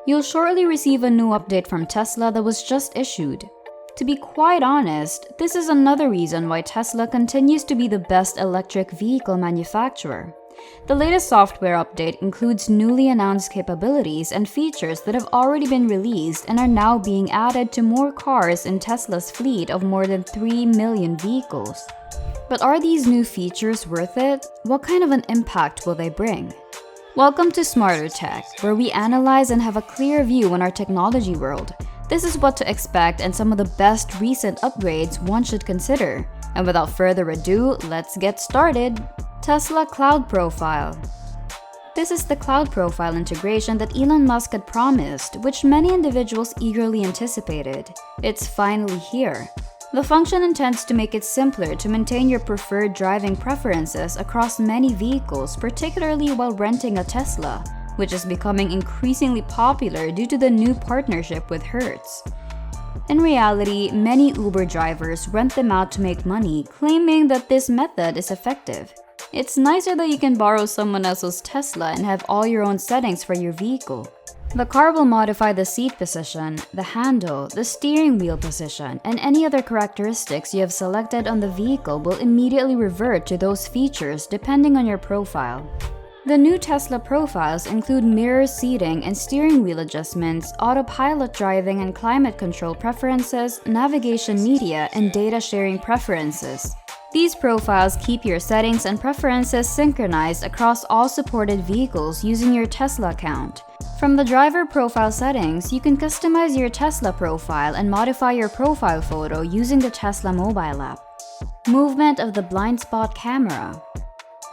You'll shortly receive a new update from Tesla that was just issued. To be quite honest, this is another reason why Tesla continues to be the best electric vehicle manufacturer. The latest software update includes newly announced capabilities and features that have already been released and are now being added to more cars in Tesla's fleet of more than 3 million vehicles. But are these new features worth it? What kind of an impact will they bring? Welcome to Smarter Tech, where we analyze and have a clear view on our technology world. This is what to expect and some of the best recent upgrades one should consider. And without further ado, let's get started. Tesla Cloud Profile. This is the cloud profile integration that Elon Musk had promised, which many individuals eagerly anticipated. It's finally here. The function intends to make it simpler to maintain your preferred driving preferences across many vehicles, particularly while renting a Tesla, which is becoming increasingly popular due to the new partnership with Hertz. In reality, many Uber drivers rent them out to make money, claiming that this method is effective. It's nicer that you can borrow someone else's Tesla and have all your own settings for your vehicle. The car will modify the seat position, the handle, the steering wheel position, and any other characteristics you have selected on the vehicle will immediately revert to those features depending on your profile. The new Tesla profiles include mirror seating and steering wheel adjustments, autopilot driving and climate control preferences, navigation media, and data sharing preferences. These profiles keep your settings and preferences synchronized across all supported vehicles using your Tesla account. From the driver profile settings, you can customize your Tesla profile and modify your profile photo using the Tesla mobile app. Movement of the blind spot camera.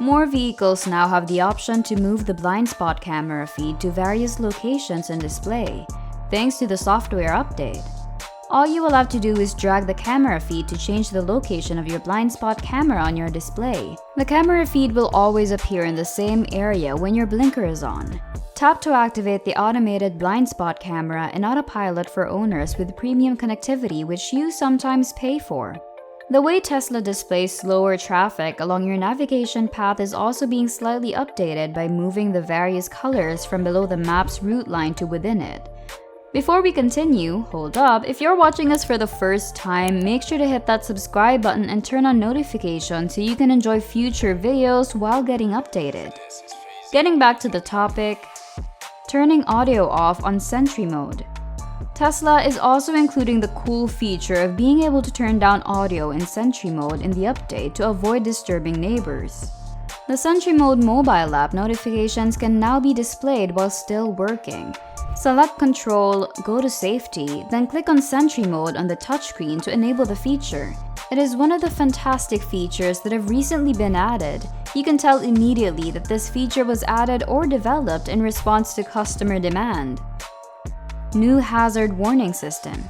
More vehicles now have the option to move the blind spot camera feed to various locations and display, thanks to the software update. All you will have to do is drag the camera feed to change the location of your blind spot camera on your display. The camera feed will always appear in the same area when your blinker is on. Tap to activate the automated blind spot camera and autopilot for owners with premium connectivity, which you sometimes pay for. The way Tesla displays slower traffic along your navigation path is also being slightly updated by moving the various colors from below the map's route line to within it. Before we continue, hold up, if you're watching us for the first time, make sure to hit that subscribe button and turn on notifications so you can enjoy future videos while getting updated. Getting back to the topic, turning audio off on Sentry mode. Tesla is also including the cool feature of being able to turn down audio in Sentry mode in the update to avoid disturbing neighbors. The Sentry mode mobile app notifications can now be displayed while still working. Select Control, go to Safety, then click on Sentry mode on the touchscreen to enable the feature. It is one of the fantastic features that have recently been added. You can tell immediately that this feature was added or developed in response to customer demand. New hazard warning system.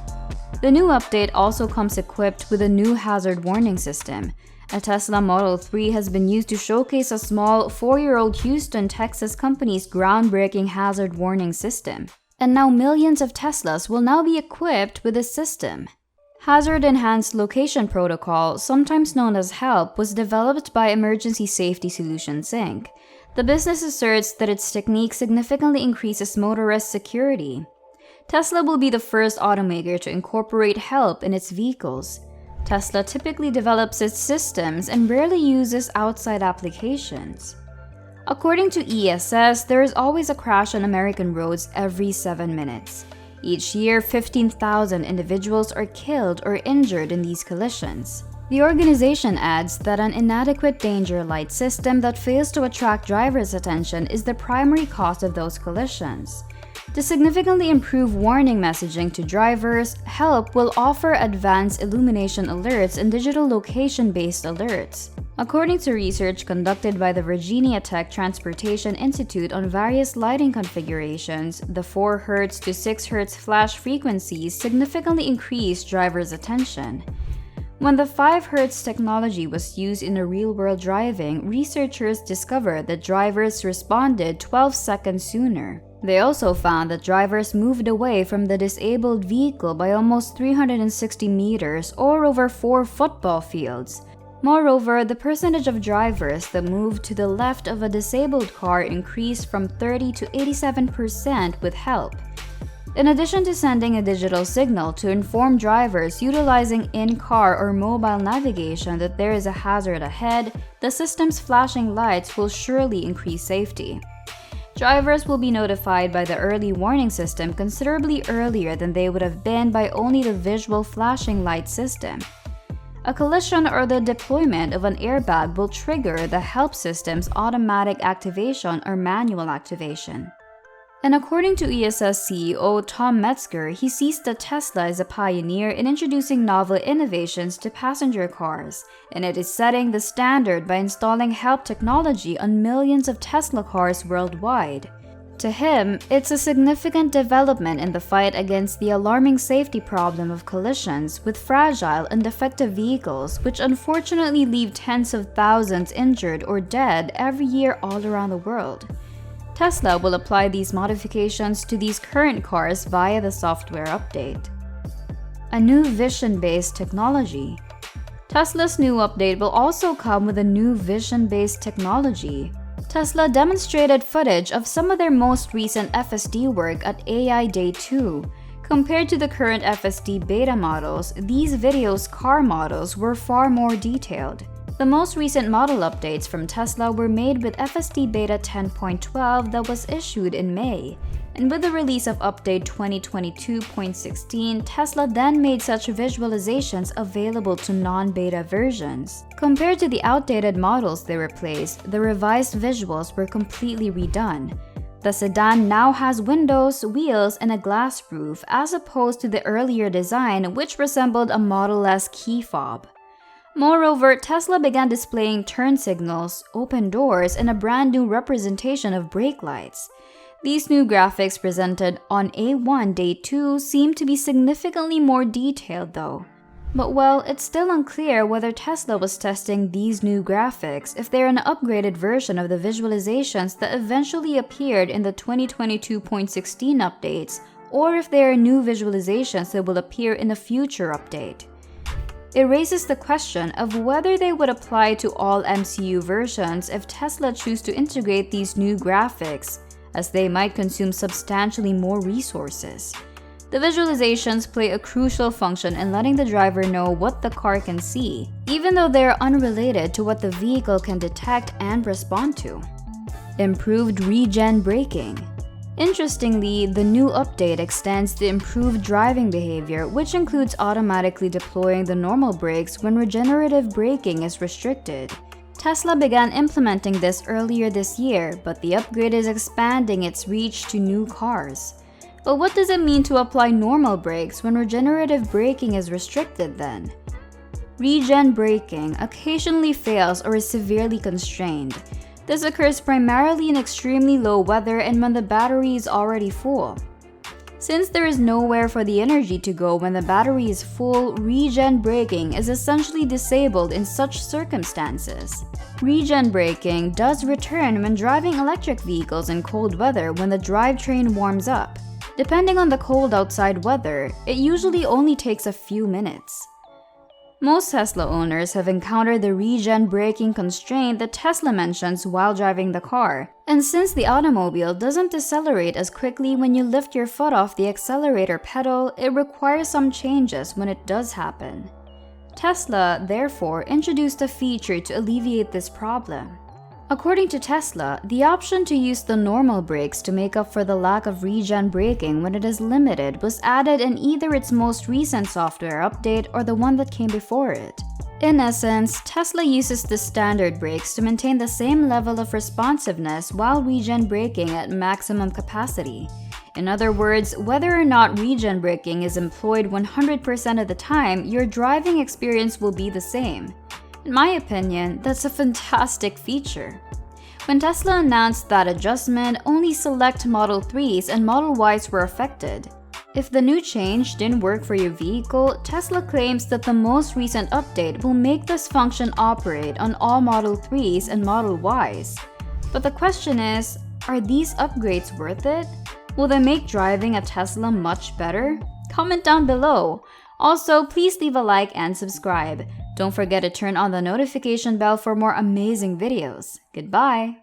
The new update also comes equipped with a new hazard warning system. A Tesla Model 3 has been used to showcase a small 4-year-old Houston, Texas company's groundbreaking hazard warning system. And now millions of Teslas will now be equipped with this system. Hazard Enhanced Location Protocol, sometimes known as HELP, was developed by Emergency Safety Solutions Inc. The business asserts that its technique significantly increases motorist security. Tesla will be the first automaker to incorporate HELP in its vehicles. Tesla typically develops its systems and rarely uses outside applications. According to ESS, there is always a crash on American roads every 7 minutes. Each year, 15,000 individuals are killed or injured in these collisions. The organization adds that an inadequate danger light system that fails to attract drivers' attention is the primary cause of those collisions. To significantly improve warning messaging to drivers, HELP will offer advanced illumination alerts and digital location-based alerts. According to research conducted by the Virginia Tech Transportation Institute on various lighting configurations, the 4 Hz to 6 Hz flash frequencies significantly increased drivers' attention. When the 5 Hz technology was used in real-world driving, researchers discovered that drivers responded 12 seconds sooner. They also found that drivers moved away from the disabled vehicle by almost 360 meters or over 4 football fields. Moreover, the percentage of drivers that moved to the left of a disabled car increased from 30 to 87% with HELP. In addition to sending a digital signal to inform drivers utilizing in-car or mobile navigation that there is a hazard ahead, the system's flashing lights will surely increase safety. Drivers will be notified by the early warning system considerably earlier than they would have been by only the visual flashing light system. A collision or the deployment of an airbag will trigger the help system's automatic activation or manual activation. And according to ESS CEO Tom Metzger, he sees that Tesla is a pioneer in introducing novel innovations to passenger cars, and it is setting the standard by installing help technology on millions of Tesla cars worldwide. To him, it's a significant development in the fight against the alarming safety problem of collisions with fragile and defective vehicles, which unfortunately leave tens of thousands injured or dead every year all around the world. Tesla will apply these modifications to these current cars via the software update. A new vision-based technology. Tesla's new update will also come with a new vision-based technology. Tesla demonstrated footage of some of their most recent FSD work at AI Day 2. Compared to the current FSD beta models, these videos' car models were far more detailed. The most recent model updates from Tesla were made with FSD Beta 10.12 that was issued in May, and with the release of Update 2022.16, Tesla then made such visualizations available to non-beta versions. Compared to the outdated models they replaced, the revised visuals were completely redone. The sedan now has windows, wheels, and a glass roof, as opposed to the earlier design, which resembled a Model S key fob. Moreover, Tesla began displaying turn signals, open doors, and a brand new representation of brake lights. These new graphics presented on A1 Day 2 seem to be significantly more detailed though. But well, it's still unclear whether Tesla was testing these new graphics if they're an upgraded version of the visualizations that eventually appeared in the 2022.16 updates, or if they are new visualizations that will appear in a future update. It raises the question of whether they would apply to all MCU versions if Tesla choose to integrate these new graphics, as they might consume substantially more resources. The visualizations play a crucial function in letting the driver know what the car can see, even though they are unrelated to what the vehicle can detect and respond to. Improved regen braking. Interestingly, the new update extends the improved driving behavior, which includes automatically deploying the normal brakes when regenerative braking is restricted. Tesla began implementing this earlier this year, but the upgrade is expanding its reach to new cars. But what does it mean to apply normal brakes when regenerative braking is restricted then? Regen braking occasionally fails or is severely constrained. This occurs primarily in extremely low weather and when the battery is already full. Since there is nowhere for the energy to go when the battery is full, regen braking is essentially disabled in such circumstances. Regen braking does return when driving electric vehicles in cold weather when the drivetrain warms up. Depending on the cold outside weather, it usually only takes a few minutes. Most Tesla owners have encountered the regen braking constraint that Tesla mentions while driving the car, and since the automobile doesn't decelerate as quickly when you lift your foot off the accelerator pedal, it requires some changes when it does happen. Tesla, therefore, introduced a feature to alleviate this problem. According to Tesla, the option to use the normal brakes to make up for the lack of regen braking when it is limited was added in either its most recent software update or the one that came before it. In essence, Tesla uses the standard brakes to maintain the same level of responsiveness while regen braking at maximum capacity. In other words, whether or not regen braking is employed 100% of the time, your driving experience will be the same. In my opinion, that's a fantastic feature. When Tesla announced that adjustment, only select Model 3s and Model Ys were affected. If the new change didn't work for your vehicle, Tesla claims that the most recent update will make this function operate on all Model 3s and Model Ys. But the question is, are these upgrades worth it? Will they make driving a Tesla much better? Comment down below. Also, please leave a like and subscribe. Don't forget to turn on the notification bell for more amazing videos. Goodbye!